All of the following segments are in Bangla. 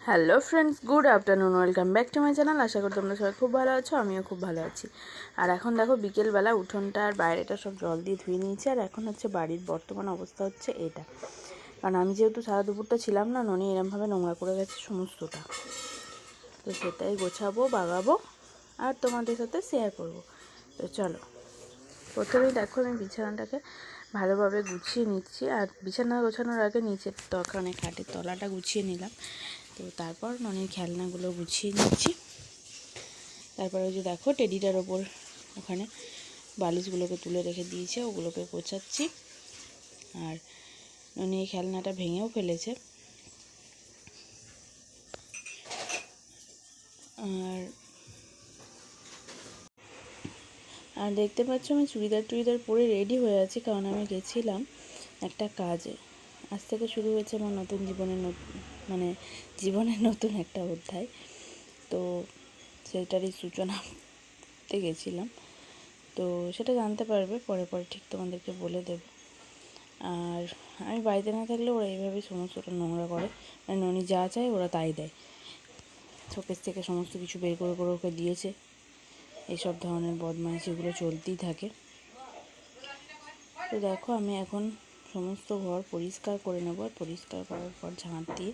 Hello friends, good afternoon, welcome back to my channel. আশা করি তোমরা সবাই খুব ভালো আছো, আমিও খুব ভালো আছি। আর এখন দেখো বিকেলবেলা উঠোনটা আর বাইরেটা সব জল দিয়ে ধুয়ে নিয়েছি। আর এখন হচ্ছে বাড়ির বর্তমান অবস্থা হচ্ছে এটা, কারণ আমি যেহেতু সারা দুপুরটা ছিলাম না, ননি এরমভাবে নোংরা করে গেছে সমস্তটা, তো সেটাই গোছাবো, বাগাবো আর তোমাদের সাথে শেয়ার করব। তো চলো, প্রথমেই দেখো আমি বিছানাটাকে ভালোভাবে গুছিয়ে নিচ্ছি। আর বিছানা গোছানোর আগে নিচের ওখানে খাটের তলাটা গুছিয়ে নিলাম। তো তারপর ননির খেলনাগুলো গুছিয়ে নিচ্ছি। তারপরে ওই যে দেখো টেডিটার ওপর ওখানে বালিশগুলোকে তুলে রেখে দিয়েছে, ওগুলোকে গোছাচ্ছি। আর ননি এই খেলনাটা ভেঙেও ফেলেছে। আর দেখতে পাচ্ছ আমি চুড়িদার পরে রেডি হয়ে আছি, কারণ আমি গেছিলাম একটা কাজে। আজ থেকে শুরু হয়েছে আমার নতুন জীবনের নতুন একটা অধ্যায়। তো সেটারই সূচনাতে গেছিলাম, তো সেটা জানতে পারবে পরে পরে, ঠিক তোমাদেরকে বলে দেব। আর আমি বাড়িতে না থাকলে ওরা এইভাবেই সমস্তটা নোংরা করে, মানে ননি যা চায় ওরা তাই দেয়। শোকেস থেকে সমস্ত কিছু বের করে করে ওকে দিয়েছে। এইসব ধরনের বদমাইশিগুলো চলতেই থাকে। তো দেখো আমি এখন সমস্ত ঘর পরিষ্কার করে নেব। আর পরিষ্কার করার পর ঝাঁট দিয়ে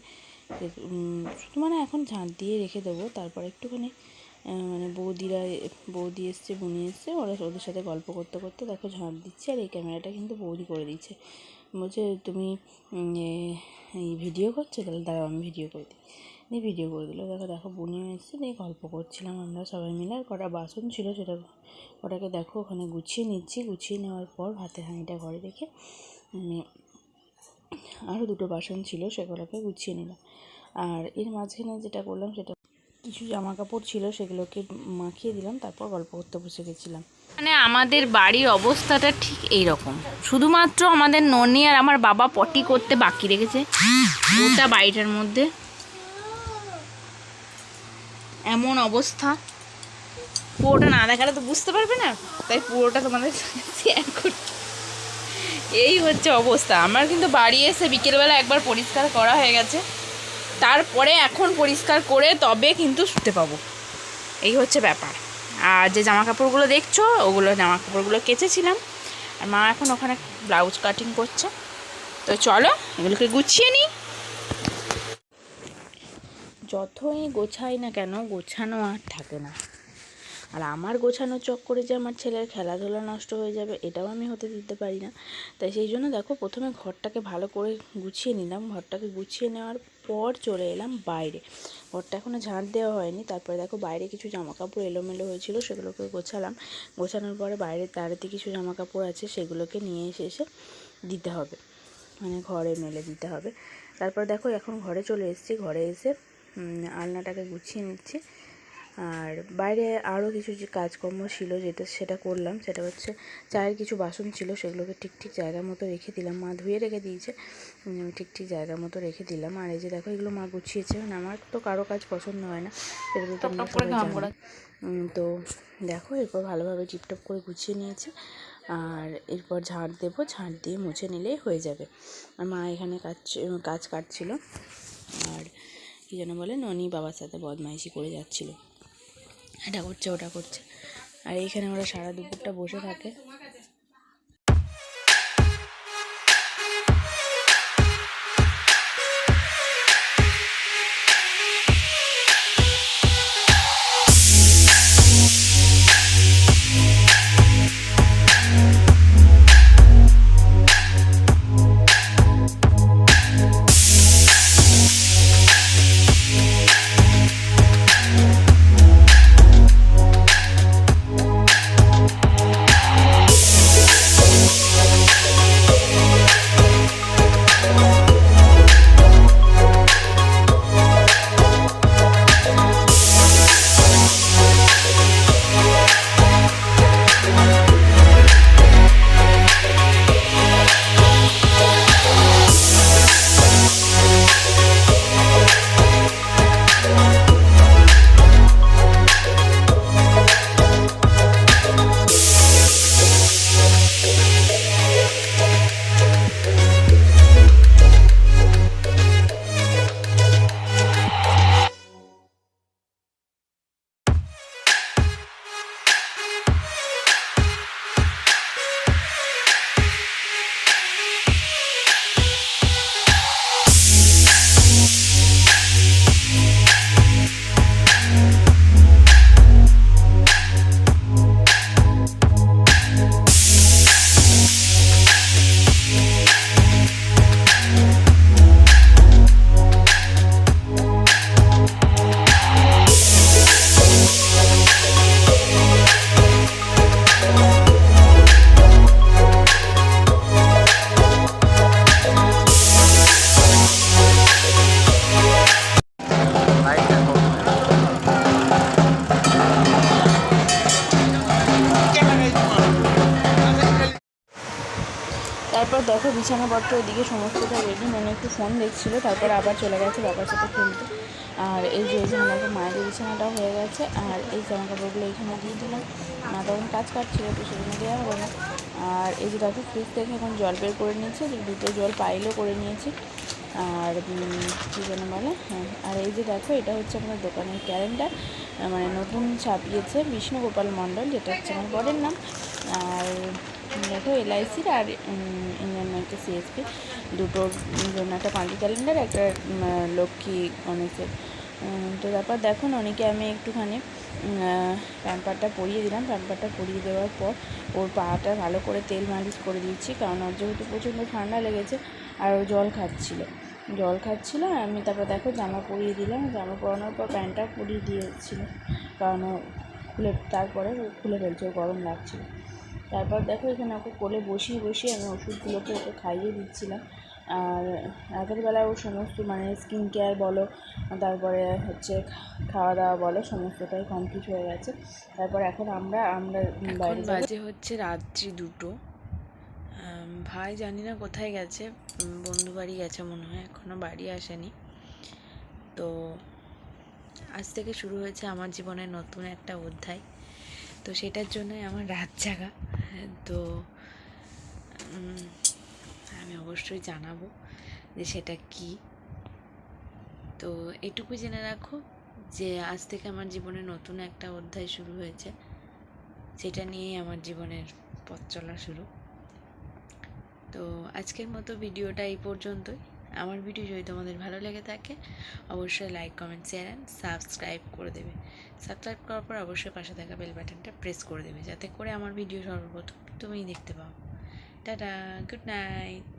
শুধু এখন ঝাঁট দিয়ে রেখে দেবো। তারপর একটুখানি বৌদি এসছে, বুনি এসছে, ওদের সাথে গল্প করতে করতে দেখো ঝাঁট দিচ্ছে। আর এই ক্যামেরাটা কিন্তু বৌদি করে দিচ্ছে, বলছে তুমি এই ভিডিও করছো, তাহলে দাঁড়াও আমি ভিডিও করে দিই। দিয়ে ভিডিও করে দিল। দেখো বুনিও এসছে, দিয়ে গল্প করছিলাম আমরা সবাই মিলে। আর কটা বাসন ছিল, ওটাকে দেখো ওখানে গুছিয়ে নিচ্ছি। গুছিয়ে নেওয়ার পর ভাতের হাঁড়িটা ঘরে রেখে আমি আরও দুটো বাসন ছিল, সেগুলোকে গুছিয়ে নিলাম। আর এর মাঝখানে যেটা করলাম, সেটা কিছু জামা কাপড় ছিল, সেগুলোকে মাখিয়ে দিলাম। তারপর গল্প করতে বসে গেছিলাম। আমাদের বাড়ির অবস্থাটা ঠিক এইরকম, শুধুমাত্র আমাদের ননি আর আমার বাবা পটি করতে বাকি রেখেছে। গোটা বাড়িটার মধ্যে এমন অবস্থা, পুরোটা না দেখালে তো বুঝতে পারবে না, তাই পুরোটা তোমাদের শেয়ার করছি। এই হচ্ছে অবস্থা। আমার কিন্তু বাড়ি এসে বিকেলবেলা একবার পরিষ্কার করা হয়ে গেছে, তারপরে এখন পরিষ্কার করে তবে কিন্তু শুতে পাবো। এই হচ্ছে ব্যাপার। আর যে জামা কাপড়গুলো দেখছো, ওগুলো জামা কাপড়গুলো কেচেছিলাম। আর মা এখন ওখানে ব্লাউজ কাটিং করছে। তো চলো এগুলোকে গুছিয়ে নিই। যতই গোছাই না কেন, গোছানো আর থাকে না। আর আমার গোছানোর চক্করে যে আমার ছেলের খেলাধুলা নষ্ট হয়ে যাবে, এটাও আমি হতে দিতে পারি না। তাই সেই জন্য দেখো প্রথমে ঘরটাকে ভালো করে গুছিয়ে নিলাম। ঘরটাকে গুছিয়ে নেওয়ার পর চলে এলাম বাইরে। ঘরটা এখনও ঝাঁট দেওয়া হয়নি। তারপরে দেখো বাইরে কিছু জামা কাপড় এলোমেলো হয়েছিল, সেগুলোকে গোছালাম। গোছানোর পরে বাইরের তারেতে কিছু জামা কাপড় আছে, সেগুলোকে নিয়ে এসে দিতে হবে, মানে ঘরে মেলে দিতে হবে। তারপর দেখো এখন ঘরে চলে এসেছি। ঘরে এসে আলনাটাকে গুছিয়ে নিচ্ছি। আর বাইরে আরও কিছু যে কাজকর্ম ছিল, সেটা করলাম। সেটা হচ্ছে চায়ের কিছু বাসন ছিল, সেগুলোকে ঠিক জায়গা মতো রেখে দিলাম। মা ধুয়ে রেখে দিয়েছে, ঠিক জায়গা মতো রেখে দিলাম। আর এই যে দেখো এগুলো মা গুছিয়েছে। মানে আমার তো কারো কাজ পছন্দ হয় না, সেটা তো তোমরা সবাই জানো। তো দেখো এরপর ভালোভাবে টিপটপ করে গুছিয়ে নিয়েছে। আর এরপর ঝাঁট দেবো, ঝাঁট দিয়ে মুছে নিলেই হয়ে যাবে। আর মা এখানে কাজ কাটছিল। আর কী যেন বলে, ননি বাবার সাথে বদমাইশি করে যাচ্ছিলো, এটা করছে ওটা করছে। আর এইখানে ওরা সারা দুপুরটা বসে থাকে। দেখো বিছানাপত্র এদিকে সমস্তটা রেডি, মানে একটু ফোন দেখছিল, তারপর আবার চলে গেছে বাবার সাথে খেলতে। আর এই যে এখানে দেখো মায়ের বিছানাটাও হয়ে গেছে, আর এই জামাকাপড়গুলো এখানে দিয়ে দিলাম। মা তখন কাজ কাটছিল, তো সেখানে দেওয়া হবে না। আর এই যে দেখো ফ্রিজ থেকে এখন জল বের করে নিয়েছি, দুটো জল পাইলও করে নিয়েছি। আর কী যেন বলে, হ্যাঁ, আর এই যে দেখো এটা হচ্ছে আমাদের দোকানের ক্যালেন্ডার, মানে নতুন ছাপিয়েছে বিষ্ণু গোপাল মণ্ডল, যেটা হচ্ছে আমার বরের নাম। আর দেখো এলআইসির আর ইন্ডিয়ান ব্যাংকে সিএসপি দুটোর জন্য একটা পাঁজি ক্যালেন্ডার, একটা লক্ষ্মী গণেশের। তো তারপর দেখো অনেকে আমি একটুখানি প্যাম্পারটা পরিয়ে দিলাম। প্যাম্পারটা পরিয়ে দেওয়ার পর ওর পাটা ভালো করে তেল মালিশ করে দিচ্ছি, কারণ ওর যেহেতু প্রচণ্ড ঠান্ডা লেগেছে আর ও জল খাচ্ছিল। আমি তারপর দেখো জামা পরিয়ে দিলাম, জামা পরানোর পর প্যান্টটা পরিয়ে দিয়েছিল, কারণ ও তারপরে খুলে ফেলছে, গরম লাগছিল। তারপর দেখো এখানে ওকে কোলে বসিয়ে আমি ওষুধগুলোকে ওকে খাইয়ে দিচ্ছিলাম। আর রাতের বেলা ও সমস্ত মানে স্কিন কেয়ার বলো, তারপরে হচ্ছে খাওয়া দাওয়া বলো, সমস্তটাই কমপ্লিট হয়ে গেছে। তারপর এখন আমরা বাইরে বাজে হচ্ছে রাত্রি 2টো। ভাই জানি না কোথায় গেছে, বন্ধু বাড়ি গেছে মনে হয়, এখনও বাড়ি আসেনি। তো আজ থেকে শুরু হয়েছে আমার জীবনের নতুন একটা অধ্যায়, তো সেটার জন্যই আমার রাত জাগা। তো আমি অবশ্যই জানাবো যে সেটা কি। তো এটুকু জেনে রাখো যে আজ থেকে আমার জীবনে নতুন একটা অধ্যায় শুরু হয়েছে, সেটা নিয়েই আমার জীবনের পথ চলা শুরু। তো আজকের মতো ভিডিওটা এই পর্যন্তই। আমার ভিডিও যদি তোমাদের ভালো লেগে থাকে অবশ্যই like, comment, share and subscribe করে দেবে। সাবস্ক্রাইব করার পর অবশ্যই পাশে থাকা বেল বাটনটা প্রেস করে দেবে, যাতে করে আমার ভিডিও সর্বপ্রথম তুমিই দেখতে পাও। Tata, good night.